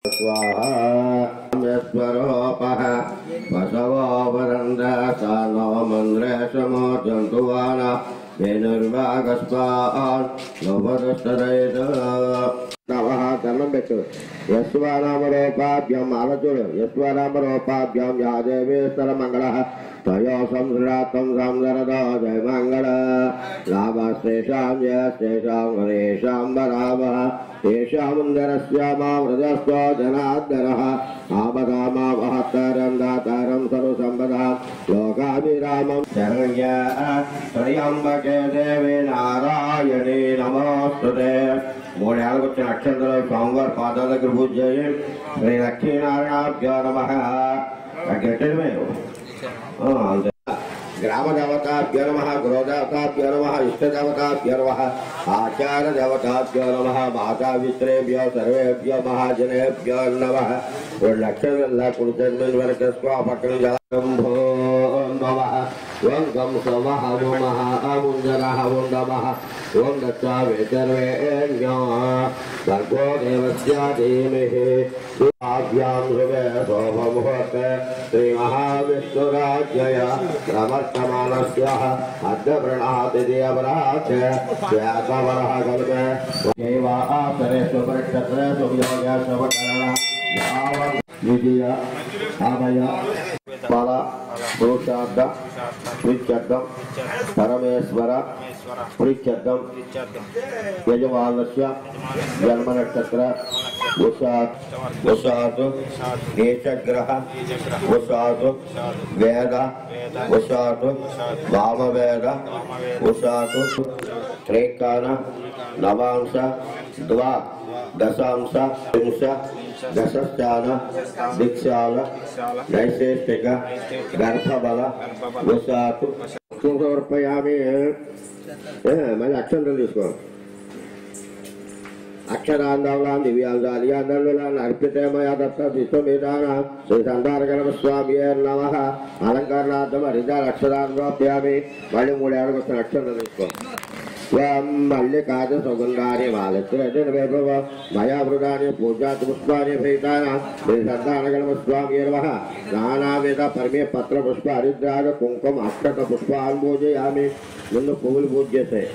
स्वाहामेश्वरोपः वसवो वरन्द्रसानो मन्द्रेशमो जन्तुवान वेनुर्वागस्वान् लोभदस्तरयत नवः ధర్మం పెట్టు యస్వానామరోపాభ్యం ఆలచుడు యస్వానామరోపాభ్యం యాదేవేశ్వర మంగళ తయో సంసృణాత్వం సంసరదో జయ మంగళ లాభశ్రేషాం జయశ్రేషాం గణేశాం వరామః తేషాముందరస్యామామృతస్థో జనార్దనః ఆపదామావహత్తరం దాతారం సర్వసంపదాం లోకాభిరామం శరణ్య త్రయంబకే దేవి నారాయణే నమోస్తుతే మూడేళ్ళకు వచ్చిన అక్షంతలు స్వామివారి పాదాల దగ్గర పూజ చేయి. శ్రీ లక్ష్మీనారాయణాభ్యో నమః గట్టడమే గ్రామ దేవతాభ్యో నమః గృహదేవతాభ్యో నమః ఇష్టదేవతాభ్యో నమః ఆచార దేవతాభ్యో నమః మాతాపిత్రేభ్యో సర్వేభ్యో మహాజనేభ్యో నమః. 2 లక్షల కుడిచంద్రుని వరకు పక్కన జలంభో నమః. ఓం గం సమః నమః అముంజనః నమః. ఓం దత్తావేతర్వేణ్యో భర్గో దేవస్య ధీమహి ఆభ్యాం శుభే శోభముహూర్తే శ్రీ మహావిష్ణురాజ్యయ ప్రవర్తమానస్య అద్య ప్రణాతి దేవరాజ వ్యాసవరః కల్పే దేవాసరేషు పరిక్షత్రేషు యోగేషు వకరణ యావం విజయ అభయ బల పురుషార్థ ప్రీత్యర్థం పరమేశ్వర ప్రీత్యర్థం యజమానస్య జన్మ నక్షత్ర వసాతు నీచగ్రహ వసాతు వేద వసాతు వామవేద వసాతు త్రేకాన నవాంశ ద్వా దశాంశ త్రింశ దశస్థాన దీక్షాల నైశేష్టిక గర్భబల వసాతు సమర్పయామి. మళ్ళీ అక్షంతలు తీసుకో. అక్షరాంధవలాం దివ్యాంగాలియాంధరులాన్ అర్పితమయా దత్త విశ్వమేధాన శ్రీ సంతారగణ స్వామియే నమః. అలంకరణార్థం హరిదార అక్షరాంధ్యామి. మళ్ళీ 3 ఏళ్ళకి వచ్చిన అక్షంతలు తీసుకో. మల్లికాద సుగంధాని వాలత్రేభవ మయా వృధాని పూజాత్ పుష్పాని భైతాన శ్రీ సంతానగణ స్వామి నమః. నానావిధ పరిమే పత్ర పుష్ప హరిద్రాగ కుంకుమ అక్షత పుష్పాన్ని పూజయామి. ముందు పువ్వులు పూజ చేస్తాయి,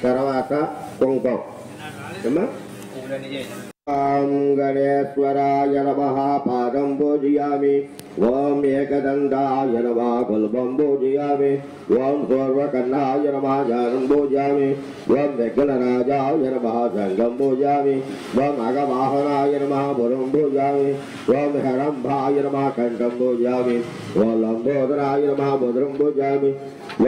తర్వాత కుంకుమ. ఓం గణేశ్వరాయ నమః పాదం పూజయామి. ఓం ఏకదంతాయ నమః కుల్భం పూజయామి. ఓం సూర్వకర్ణాయ నమః జానం పూజయామి. ఓం విఘ్నరాజాయ నమః సంగం పూజయామి. ఓం అగవాహనాయ నమః పురం పూజయామి. ఓం హరంభాయ నమః కంఠం పూజయామి. ఓం లంబోదరాయ నమః భద్రం పూజయామి.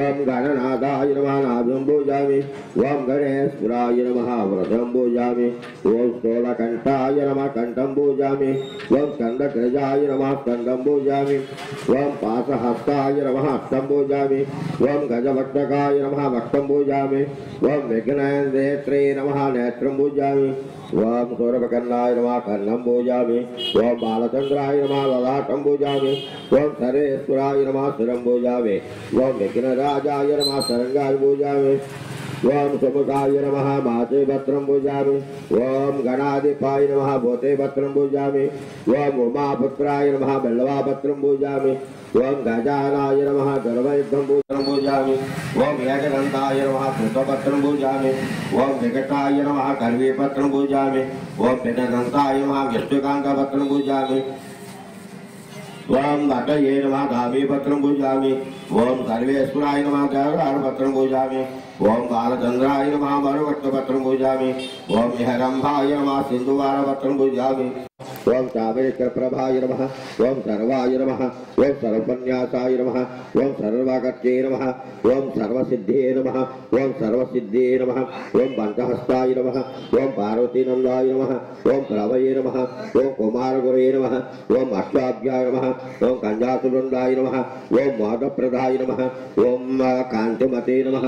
ఓం గణనాథాయ నమః నాభం పూజయామి. ఓం గణేశ్వరాయ నమః వ్రతం పూజయామి. ఓం స్థూలకంఠాయ నమః కంఠం పూజయామి. ఓం స్కందకృజాయ నమః స్కందం పూజయామి. ఓం పాశహస్తాయ నమః హస్తం పూజయామి. ఓం గజవక్తకాయ నమః వక్తం పూజయామి. ఓం విఘ్నేంద్రేత్రే నమః నేత్రం పూజయామి. ఓం సూర్యకర్ణాయ నమః కర్ణం పూజయామి. ఓం బాలచంద్రాయ నమః లలాటం పూజయామి. ఓం సర్వేశ్వరాయ నమః శిరం పూజయామి. ఓం విఘ్నరాజాయ నమః శరంగాయ పూజయామి. ఓం సుముఖాయ నమః మాతే భద్రం పూజయామి. ఓం గణాధిపాయ నమః భూతే భద్రం పూజయామి. ఓం ఉమాపుత్రాయ నమః బెల్లవాభద్రం పూజయామి. ఓం గజానాయ నమః గర్వయుద్ధం పూజయామి. ఓం ఏకదంతాయ నమః కృతభద్రం పూజయామి. ఓం వికటాయ నమః కర్వీపత్రం పూజయామి. ఓం పినదంతాయ నమః విష్ణుకాంతభద్రం పూజయామి. ఓం భటయే నమః ధామీపత్రం పూజయామి. ఓం సర్వేశ్వరాయ నమః దేవరారపత్రం పూజయామి. ఓం బాలచంద్రాయ నమః మరువక్తపత్రం పూజయామి. ఓం హరంభాయ నమః సింధువారపత్రం పూజయామి. ఓం కావేశ్వరప్రభాయ నమః. ఓం సర్వాయ నమః. ఓం సర్వన్యాసాయ నమః. ఓం సర్వకర్తే నమః. ఓం సర్వసిద్ధే నమః. ఓం సర్వసిద్ధే నమః. ఓం పంచహస్తాయ నమః. ఓం పార్వతీనందాయ నమః. ఓం ప్రవయే నమః. ఓం కుమారగురే నమః. ఓం అష్టాభ్యాయ నమః. ఓం కంజాసువృందాయ నమః. ఓం మాధప్రదాయ నమః. ఓం కాంతిమతే నమః.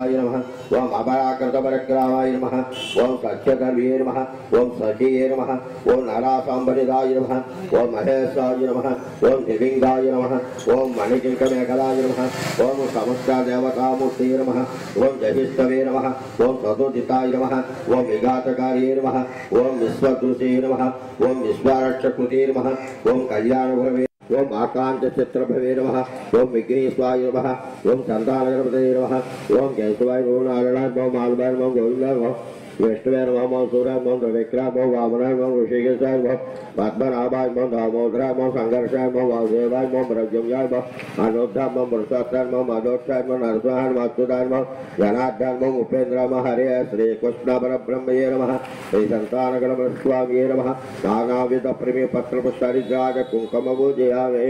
నమః. ఓం అపరాకృత పరగ్రామాయ నమః. ఓం సత్యకర్వే నమః. ఓం సచయే నమః. ఓం नारासाम्बरिदाय नमः ओम महेशाय नमः ओम दिविंगाय नमः ओम मणिकिंकमेकलाय नमः ओम समस्त देवतामूर्तये नमः ओम जहिष्ठवे नमः ओम सदोदिताय नमः ओम विघातकार्ये नमः ओम विश्वदृशे नमः ओम विश्वरक्षकृते नमः ओम कल्याणगुरवे ओम आकांक्षचित्रभवे नमः ओम विघ्नेश्वराय नमः ओम संतानगणपतये नमः ओम केशवाय नमो नारायणाय नमो माधवाय नमो गोविन्दाय नमः विष्णुवे नमः ओम सूर्याय नमः त्रिविक्रमाय नमः वामनाय नमः ऋषिकेशाय नमः पद्मनाभाय नमः दामोदराय नमः संघर्षाय नमः वासुदेवाय नमः प्रद्युम्नाय नमः अनुद्धाय नमः वृषात्राय नमः माधोक्षाय नमः नरसिंहाय नमः अच्युताय नमः जनार्दनाय नमः उपेन्द्राय नमः हरे श्रीकृष्ण परब्रह्मणे नमः श्री संतानगणपतिस्वामिने नमः नानाविध प्रेमी पत्रपुष्पादिराज कुङ्कुमपूजयामि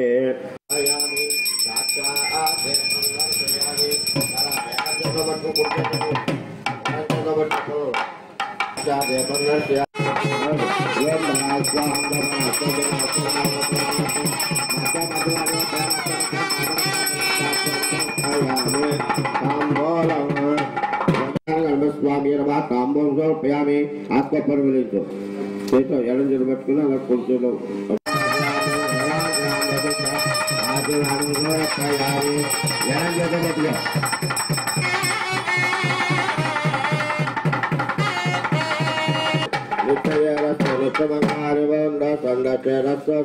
स्वामी नमः तांबूलं समर्पयामि आत्मा परिवलितो చేతో ఎడం చేతులు పట్టుకుని అలా కొంచెంలో ఎడం చేతులు పట్టుకో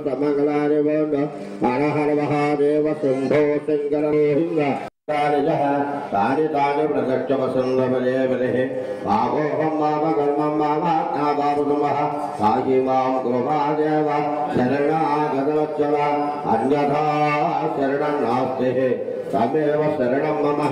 సమగళాని బోండ హర హర మహాదేవ శంభో శంకర तानि तानि प्रदक्षमसन्दमले बलेः बाहोऽहं माम कर्मं मामात्माबाबुमः साहि मां कृपादेव शरणागतवत्सल अन्यथा शरणं नास्ति तमेव शरणं मम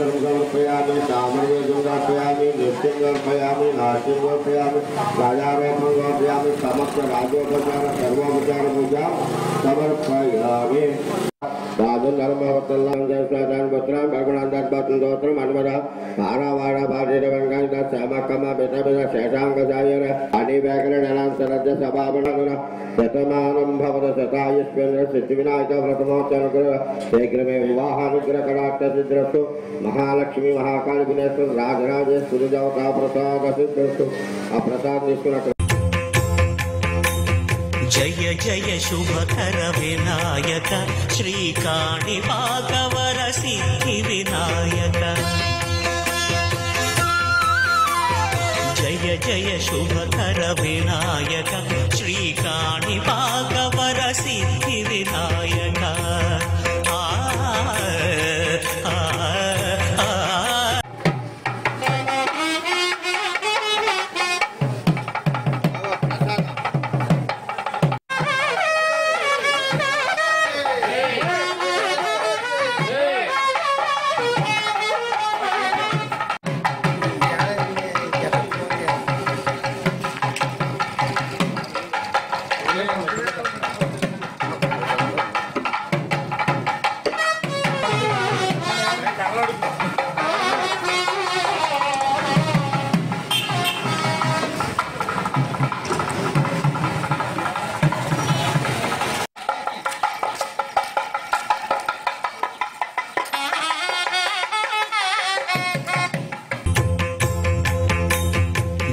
समर्पयामि सामर्यं समर्पयामि नृत्यं समर्पयामि नाट्यं समर्पयामि राजारोपणं समर्पयामि समस्त राजोपचार सर्वोपचार पूजा समर्पयामि राजन धर्मवत्तल्लां जयस्वादान पुत्रां भगवानदात बातुं दोत्रं अनुमदा भारावाड़ा भाजिरवंगां दा श्यामकमा बेटा बेटा शेषांगजायर अनि व्याकरणनां सरज सभावनगुण शतमानं भवत शतायुष्येन्द्र सिद्धिविनायक व्रतमोच्चनकुर शीघ्रमेव विवाहानुग्रहकटाक्षसिद्ध्यस्तु महालक्ष्मी महाकाली विनयस्तु राजराजे सुरजवता प्रसादसिद्ध्यस्तु अप्रसाद निष्कुल जय जय शुभकर विनायक श्रीकाणिपाकवर सिद्धि विनायक जय जय शुभकर विनायक श्रीकाणिपाकवर सिद्धि विनायक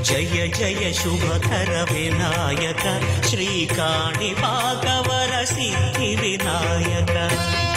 जय जय शुभकर विनायक श्रीकाणिपाकवर सिद्धि विनायक